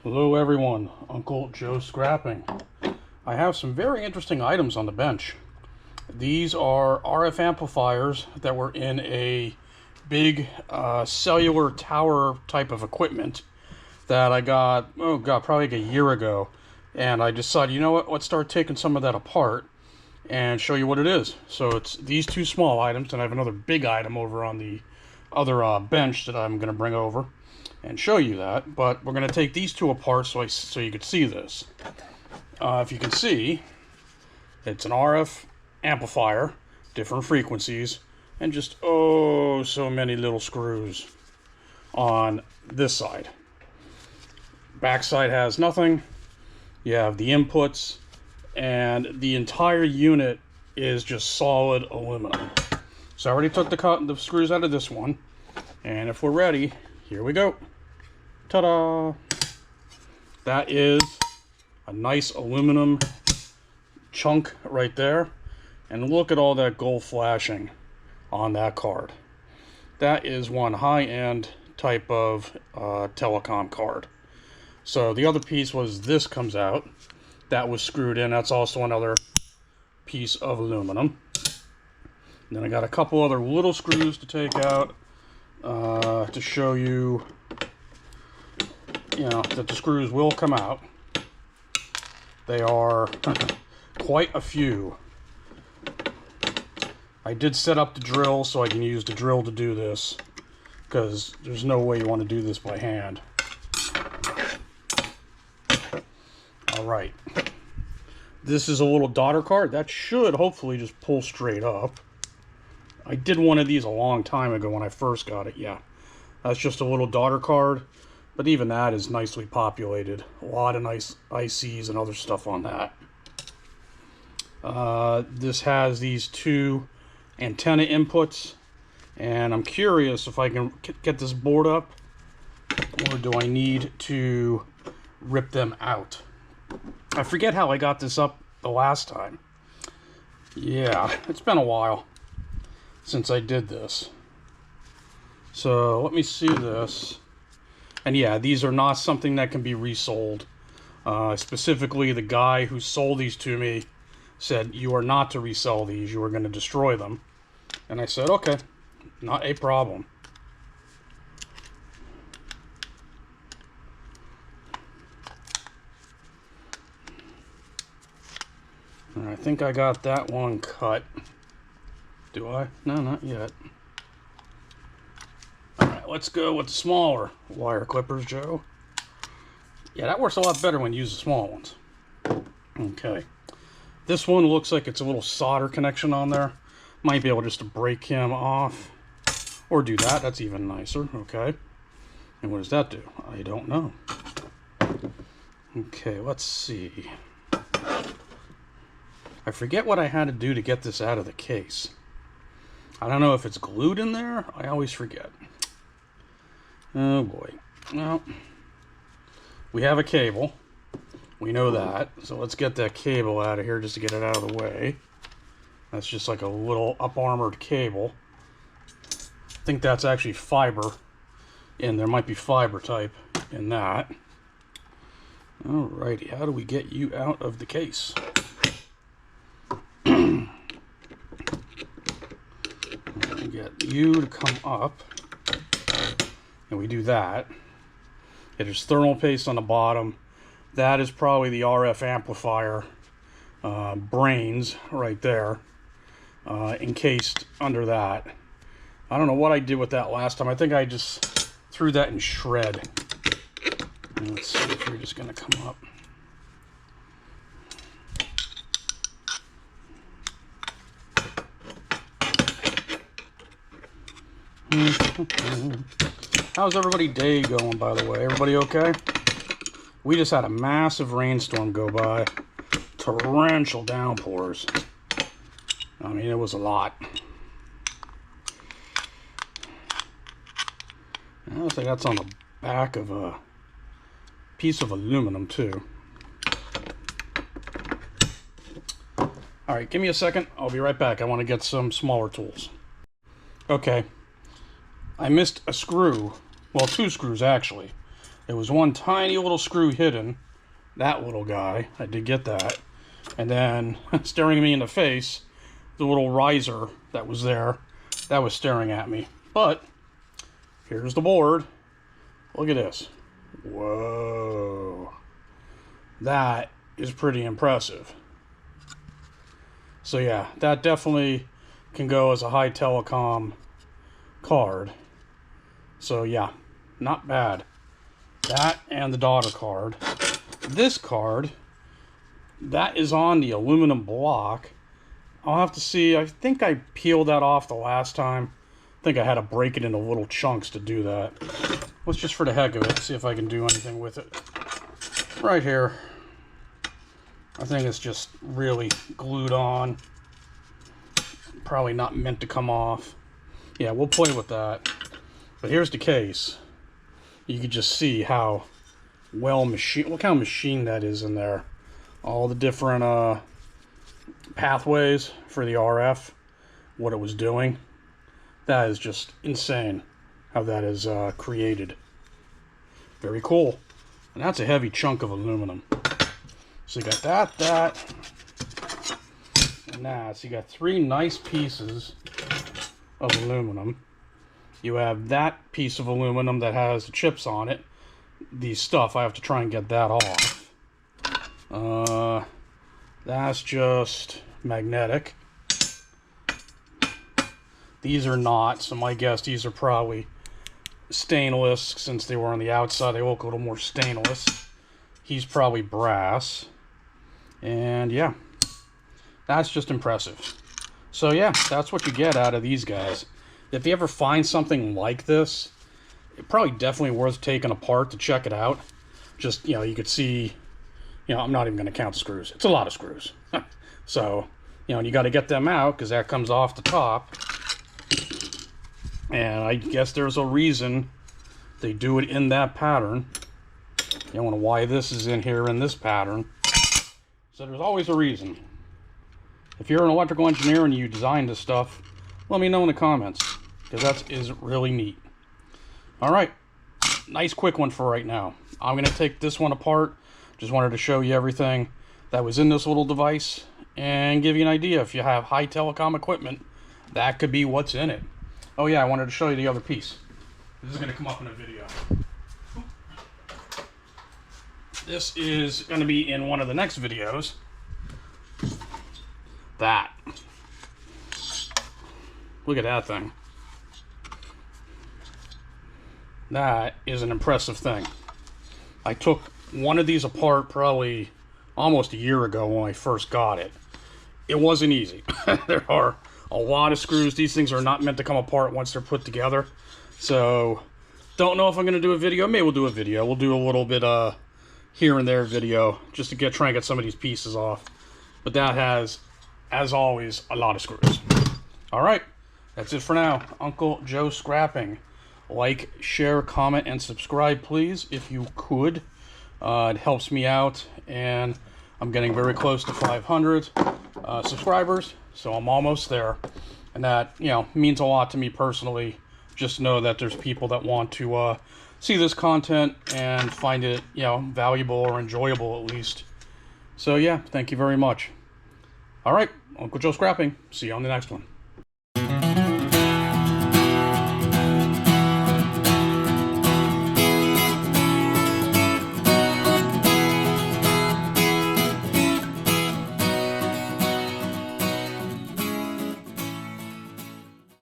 Hello everyone, Uncle Joe Scrapping. I have some very interesting items on the bench. These are RF amplifiers that were in a big cellular tower type of equipment that I got, oh god, probably like a year ago. And I decided, you know what, let's start taking some of that apart and show you what it is. So it's these two small items, and I have another big item over on the other bench that I'm going to bring over and show you that. But we're going to take these two apart so you could see this. If you can see, it's an RF amplifier, different frequencies, and just oh so many little screws on this side. Back side has nothing. You have the inputs, and the entire unit is just solid aluminum. So I already took the screws out of this one, and if we're ready, here we go. Ta-da! That is a nice aluminum chunk right there, and look at all that gold flashing on that card. That is one high-end type of telecom card. So the other piece was this comes out. That was screwed in. That's also another piece of aluminum. And then I got a couple other little screws to take out to show you, that the screws will come out. They are quite a few. I did set up the drill so I can use the drill to do this, because there's no way you want to do this by hand. Alright. This is a little daughter card. That should hopefully just pull straight up. I did one of these a long time ago when I first got it, yeah. That's just a little daughter card, but even that is nicely populated. A lot of nice ICs and other stuff on that. This has these two antenna inputs, and I'm curious if I can get this board up, or do I need to rip them out? I forget how I got this up the last time. Yeah, it's been a while since I did this. So let me see this. And yeah, these are not something that can be resold. Specifically, the guy who sold these to me said, you are not to resell these, you are going to destroy them. And I said, okay, not a problem. And I think I got that one cut. Do I? No, not yet. Alright, let's go with the smaller wire clippers, Joe. Yeah, that works a lot better when you use the small ones. Okay. This one looks like it's a little solder connection on there. Might be able just to break him off. Or do that. That's even nicer. Okay. And what does that do? I don't know. Okay, let's see. I forget what I had to do to get this out of the case. I don't know if it's glued in there. I always forget. Oh boy. Well, we have a cable. We know that. So let's get that cable out of here just to get it out of the way. That's just like a little up-armored cable. I think that's actually fiber. And there might be fiber type in that. Alrighty, how do we get you out of the case? Get you to come up, and we do that. There's thermal paste on the bottom. That is probably the RF amplifier brains right there, encased under that. I don't know what I did with that last time. I think I just threw that in shred. And let's see if you're just going to come up. How's everybody's day going, by the way? Everybody okay? We just had a massive rainstorm go by. Torrential downpours. I mean, it was a lot. It looks like that's on the back of a piece of aluminum, too. Alright, give me a second. I'll be right back. I want to get some smaller tools. Okay. I missed a screw. Well, two screws, actually. There was one tiny little screw hidden. That little guy, I did get that. And then, staring me in the face, the little riser that was there, that was staring at me. But, here's the board. Look at this. Whoa. That is pretty impressive. So yeah, that definitely can go as a high telecom card. So yeah, not bad. That and the daughter card. This card, that is on the aluminum block. I'll have to see. I think I peeled that off the last time. I think I had to break it into little chunks to do that. Let's just, for the heck of it, see if I can do anything with it. Right here. I think it's just really glued on. Probably not meant to come off. Yeah, we'll play with that. But here's the case. You can just see how well machined, look how machined that is in there. All the different pathways for the RF, what it was doing. That is just insane how that is created. Very cool. And that's a heavy chunk of aluminum. So you got that, and that. So you got 3 nice pieces of aluminum. You have that piece of aluminum that has the chips on it. The stuff, I have to try and get that off. That's just magnetic. These are not, so my guess these are probably stainless, since they were on the outside. They look a little more stainless. He's probably brass. And yeah, that's just impressive. So yeah, that's what you get out of these guys. If you ever find something like this, it's probably definitely worth taking apart to check it out. Just, you know, you could see, you know, I'm not even going to count the screws. It's a lot of screws. So, you know, you got to get them out because that comes off the top. And I guess there's a reason they do it in that pattern. You don't know why this is in here in this pattern. So there's always a reason. If you're an electrical engineer and you design this stuff, let me know in the comments, because that is really neat. Alright, nice quick one for right now. I'm going to take this one apart. Just wanted to show you everything that was in this little device and give you an idea. If you have high telecom equipment, that could be what's in it. Oh yeah, I wanted to show you the other piece. This is going to come up in a video. This is going to be in one of the next videos. That. Look at that thing. That is an impressive thing. I took one of these apart probably almost a year ago when I first got it. It wasn't easy. There are a lot of screws. These things are not meant to come apart once they're put together. So, don't know if I'm going to do a video. Maybe we'll do a video. We'll do a little bit here and there video just to try and get some of these pieces off. But that has, as always, a lot of screws. Alright, that's it for now. Uncle Joe Scrapping. Like, share, comment, and subscribe, please, if you could. It helps me out, and I'm getting very close to 500 subscribers, so I'm almost there. And that, you know, means a lot to me personally. Just know that there's people that want to see this content and find it, you know, valuable or enjoyable at least. So yeah, thank you very much. All right, Uncle Joe Scrapping. See you on the next one.